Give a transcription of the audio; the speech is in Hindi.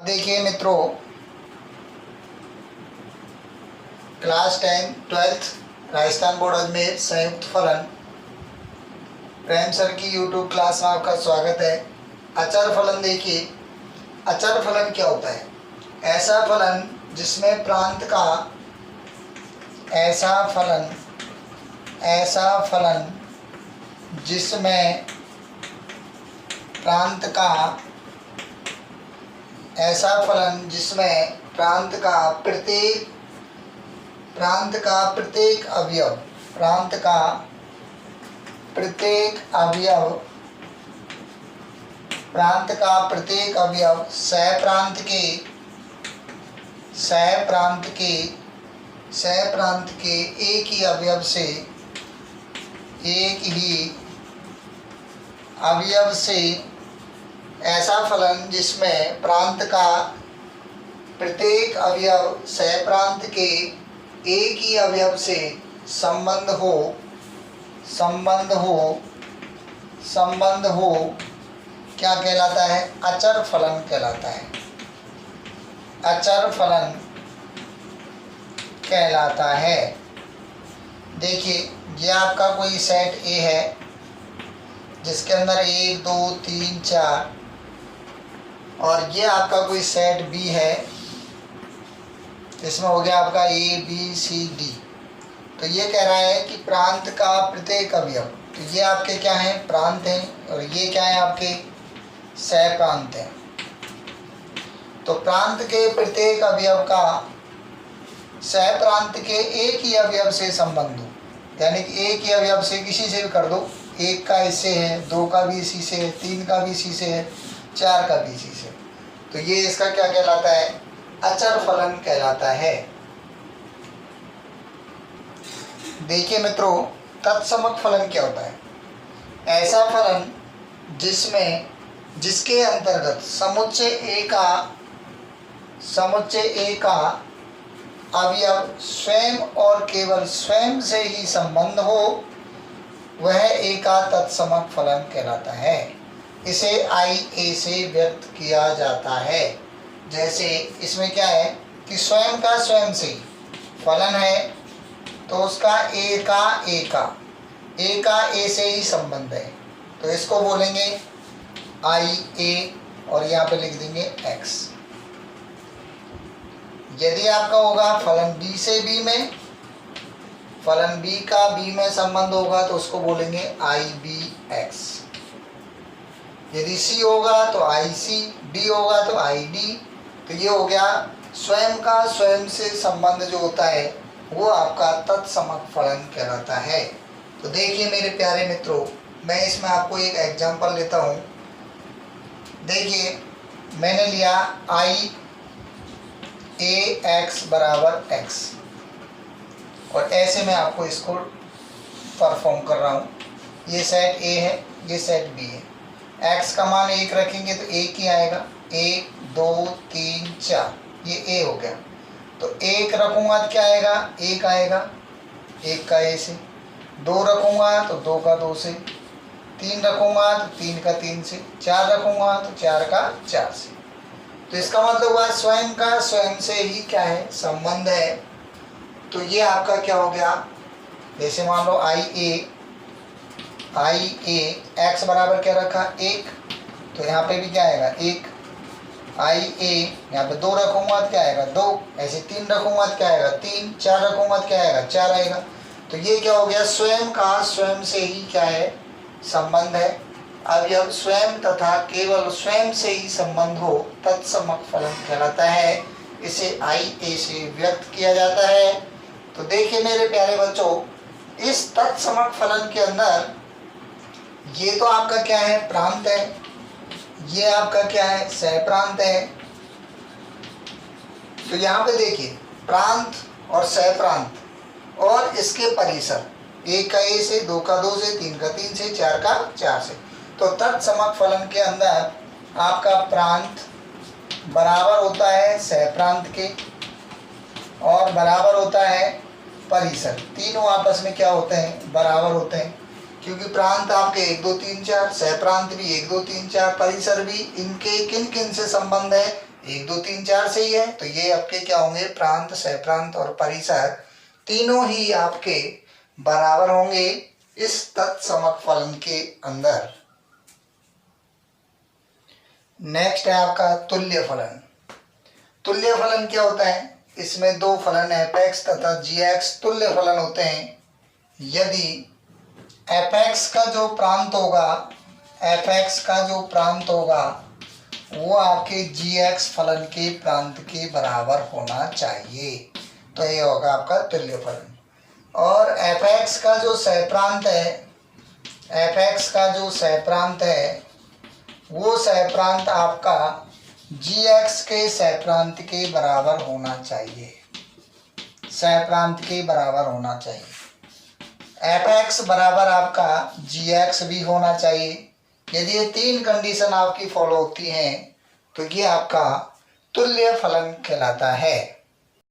देखिए मित्रों, class 10 12th Rajasthan board Ajmer संयुक्त फलन प्रेम सर की यूट्यूब क्लास में आपका स्वागत है। अचर फलन देखिए, अचर फलन क्या होता है? ऐसा फलन जिसमें प्रांत का ऐसा फलन जिसमें प्रांत का ऐसा फलन जिसमें प्रांत का प्रत्येक अवयव सह प्रांत के एक ही अवयव से ऐसा फलन जिसमें प्रांत का प्रत्येक अवयव सह प्रांत के एक ही अवयव से संबंध हो क्या कहलाता है? अचर फलन कहलाता है। अचर फलन कहलाता है। देखिए, ये आपका कोई सेट ए है जिसके अंदर 1 2 3 4 और ये आपका कोई सेट बी है, इसमें हो गया आपका ए बी सी डी। तो ये कह रहा है कि प्रांत का प्रत्येक अवयव, तो ये आपके क्या हैं? प्रांत हैं, और ये क्या है? आपके सह प्रांत हैं। तो प्रांत के प्रत्येक अवयव का सह प्रांत के एक ही अवयव से संबंध हो, यानी कि एक ही अवयव से किसी से भी कर दो, 1 का इससे है, 2 का भी इसी से है, 3 का भी इसी से है, 4 का भी इसी से। तो ये इसका क्या कहलाता है? अचर फलन कहलाता है। देखिए मित्रों, तत्समक फलन क्या होता है? ऐसा फलन जिसके अंतर्गत समुच्चय ए का अवयव स्वयं और केवल स्वयं से ही संबंध हो, वह ए का तत्समक फलन कहलाता है। इसे IA से व्यक्त किया जाता है। जैसे इसमें क्या है कि स्वयं का स्वयं से फलन है, तो उसका ए का ए से ही संबंध है, तो इसको बोलेंगे IA और यहाँ पे लिख देंगे X। यदि आपका होगा फलन B से B में, फलन B का B में संबंध होगा तो उसको बोलेंगे IBX। यदि C होगा तो IC, D होगा तो ID। तो ये हो गया स्वयं का स्वयं से संबंध जो होता है वो आपका तत्समक फलन कहलाता है। तो देखिए मेरे प्यारे मित्रों, मैं इसमें आपको एक एग्जांपल लेता हूँ। देखिए, मैंने लिया IAX बराबर X, और ऐसे मैं आपको इसको परफॉर्म कर रहा हूँ। ये सेट A है, ये सेट B है। X का मान 1 रखेंगे तो 1 ही आएगा, 1 2 3 4, ये A हो गया। तो 1 रखूँगा तो क्या आएगा? 1 आएगा, 1 का A से। 2 रखूँगा तो 2 का 2 से। 3 रखूँगा तो 3 का 3 से। 4 रखूँगा तो 4 का 4 से। तो इसका मतलब हुआ स्वयं का स्वयं से ही क्या है? संबंध है। तो ये आपका क्या हो गया? जैसे मान लो IA X बराबर क्या रखा? 1, तो यहाँ पे भी क्या आएगा? 1। IA यहाँ पे 2 रखूँगा तो क्या आएगा? 2। ऐसे 3 रखूँगा तो क्या आएगा? 3। 4 रखूँगा तो क्या आएगा? 4 आएगा। तो ये क्या हो गया? स्वयं का स्वयं से ही क्या है? संबंध है। अवयव स्वयं तथा केवल स्वयं से ही संबंध हो, तत्समक फलन कहलाता है। इसे IA से व्यक्त किया जाता है। तो देखिए मेरे प्यारे बच्चों, इस तत्समक फलन के अंदर ये तो आपका क्या है? प्रांत है। ये आपका क्या है? सह प्रांत है। तो यहाँ पे देखिए, प्रांत और सह प्रांत और इसके परिसर, 1 का A से, 2 का 2 से, 3 का 3 से, 4 का 4 से। तो तत्समक फलन के अंदर आपका प्रांत बराबर होता है सह प्रांत के और बराबर होता है परिसर। तीनों आपस में क्या होते हैं? बराबर होते हैं, क्योंकि प्रांत आपके 1 2 3 4, सह प्रांत भी 1 2 3 4, परिसर भी। इनके किन किन से संबंध है? 1 2 3 4 से ही है, तो ये आपके क्या होंगे, प्रांत, सहप्रांत और परिसर तीनों ही आपके बराबर होंगे इस तत्समक फलन के अंदर। नेक्स्ट है आपका तुल्य फलन। तुल्य फलन क्या होता है, इसमें दो फलन f(x) तथा g(x) तुल्य फलन होते हैं। यदि f(x) का जो प्रांत होगा, f(x) का जो प्रांत होगा वो आपके g(x) फलन के प्रांत के बराबर होना चाहिए, तो ये होगा आपका तुल्य फलन। और f(x) का जो सहप्रांत है, f(x) का जो सहप्रांत है वो सहप्रांत आपका g(x) के सहप्रांत के बराबर होना चाहिए, सहप्रांत के बराबर होना चाहिए। f(x) बराबर आपका g(x) भी होना चाहिए। यदि ये तीन कंडीशन आपकी फॉलो होती हैं तो ये आपका तुल्य फलन कहलाता है।